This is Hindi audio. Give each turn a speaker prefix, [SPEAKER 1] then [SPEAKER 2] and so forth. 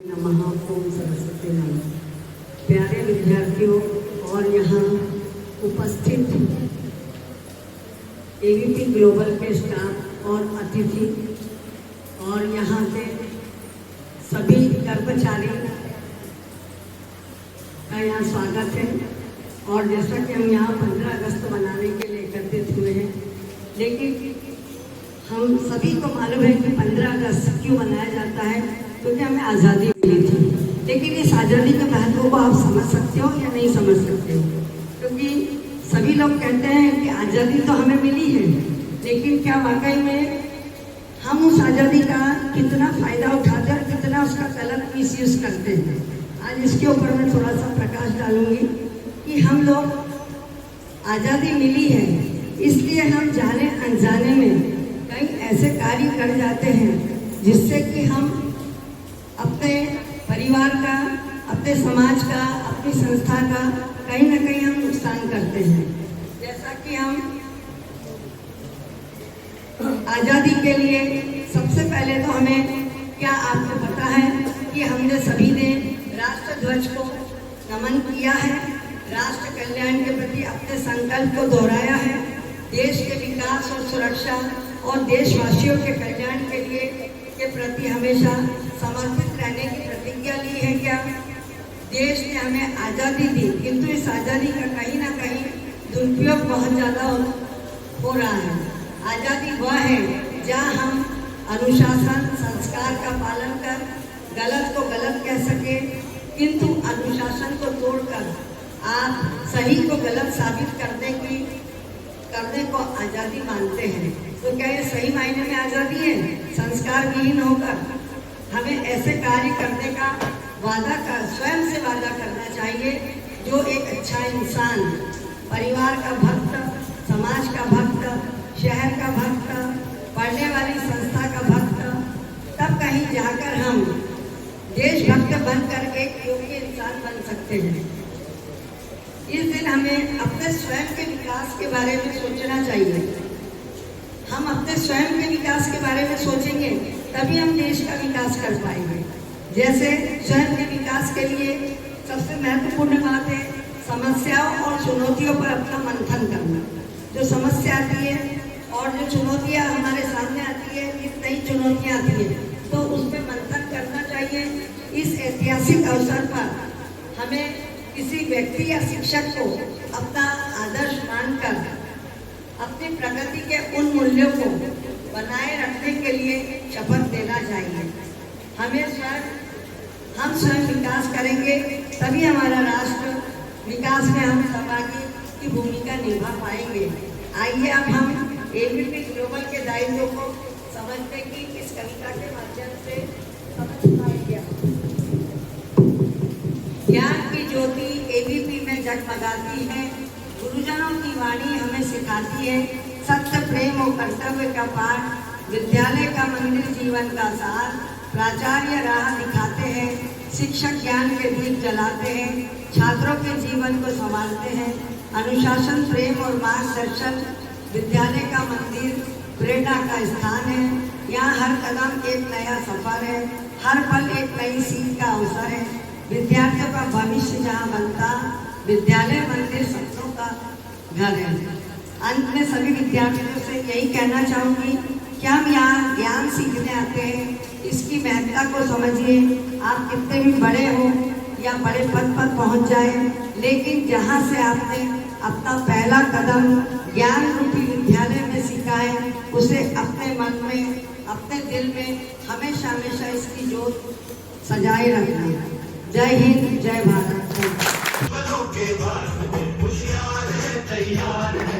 [SPEAKER 1] नमः ओम सरस्वती नमः। प्यारे विद्यार्थियों और यहाँ उपस्थित एबीपी ग्लोबल के स्टाफ और अतिथि और यहाँ के सभी कर्मचारी का यहाँ स्वागत है। और जैसा कि हम यहाँ 15 अगस्त मनाने के लिए एकत्रित हुए हैं, लेकिन हम सभी को मालूम है कि 15 अगस्त क्यों मनाया जाता है, क्योंकि हमें आज़ादी मिली थी। लेकिन इस आज़ादी के महत्व को आप समझ सकते हो या नहीं समझ सकते हो? क्योंकि सभी लोग कहते हैं कि आज़ादी तो हमें मिली है, लेकिन क्या वाकई में हम उस आज़ादी का कितना फ़ायदा उठाते हैं और कितना उसका गलत मिसयूज़ करते हैं। आज इसके ऊपर मैं थोड़ा सा प्रकाश डालूंगी कि हम लोग आज़ादी मिली है, इसलिए हम जाने अनजाने में कई ऐसे कार्य कर जाते हैं जिससे कि हम अपने परिवार का, अपने समाज का, अपनी संस्था का कहीं ना कहीं हम नुकसान करते हैं। जैसा कि हम आज़ादी के लिए सबसे पहले तो हमें क्या आपको पता है कि हमने सभी ने राष्ट्र ध्वज को नमन किया है, राष्ट्र कल्याण के प्रति अपने संकल्प को दोहराया है, देश के विकास और सुरक्षा और देशवासियों के कल्याण के लिए के प्रति हमेशा समर्पित रहने की प्रतिज्ञा ली है। क्या देश ने हमें आज़ादी दी, किंतु इस आज़ादी का कहीं ना कहीं दुरुपयोग बहुत ज़्यादा हो रहा है। आज़ादी वह है जहाँ हम अनुशासन संस्कार का पालन कर गलत को गलत कह सके, किंतु अनुशासन को तोड़कर आप सही को गलत साबित करने को आज़ादी मानते हैं। तो क्या ये सही मायने में आज़ादी है? संस्कार विहीन होकर हमें ऐसे कार्य करने का स्वयं से वादा करना चाहिए जो एक अच्छा इंसान, परिवार का भक्त, समाज का भक्त, शहर का भक्त, पढ़ने वाली संस्था का भक्त, तब कहीं जाकर हम देशभक्त बनकर एक योग्य इंसान बन सकते हैं। इस दिन हमें अपने स्वयं के विकास के बारे में सोचना चाहिए। हम अपने स्वयं के विकास के बारे में सोचेंगे तभी हम देश का विकास कर पाएंगे। जैसे स्वयं के विकास के लिए सबसे महत्वपूर्ण बात है समस्याओं और चुनौतियों पर अपना मंथन करना। जो समस्या आती है और जो चुनौतियां हमारे सामने आती है, नई चुनौतियां आती है, तो उस पर मंथन करना चाहिए। इस ऐतिहासिक अवसर पर हमें किसी व्यक्ति या शिक्षक को अपना आदर्श मानकर अपनी प्रगति के उन मूल्यों को बनाए रखने के लिए शपथ लेना चाहिए। हम स्वयं विकास करेंगे तभी हमारा राष्ट्र विकास में हम सहभागी की भूमिका निभा पाएंगे। आइए अब हम एबीपी ग्लोबल के दायित्व को समझने की इस कविता के माध्यम से समझ पाएंगे। ज्ञान की ज्योति एबीपी में जगमगाती है, गुरुजनों की वाणी हमें सिखाती है, सत्य प्रेम और कर्तव्य का पाठ, विद्यालय का मंदिर जीवन का सार, प्राचार्य राह दिखाते हैं, शिक्षक ज्ञान के दीप जलाते हैं, छात्रों के जीवन को संवारते हैं, अनुशासन प्रेम और मार्गदर्शन, विद्यालय का मंदिर प्रेरणा का स्थान है। यहाँ हर कदम एक नया सफर है, हर पल एक नई सीख का अवसर है। विद्यार्थियों का भविष्य जहाँ बनता, विद्यालय मंदिर सपनों का घर है। अंत में सभी विद्यार्थियों से यही कहना चाहूँगी कि हम यहाँ ज्ञान सीखने आते हैं, इसकी महत्ता को समझिए। आप कितने भी बड़े हो या बड़े पद पर पहुँच जाए, लेकिन जहाँ से आपने अपना पहला कदम ज्ञान रूपी विद्यालय में सीखा है, उसे अपने मन में, अपने दिल में हमेशा हमेशा इसकी जोत सजाए रखना। जय हिंद, जय भारत।
[SPEAKER 2] के बाद खुशियार है, तैयार है।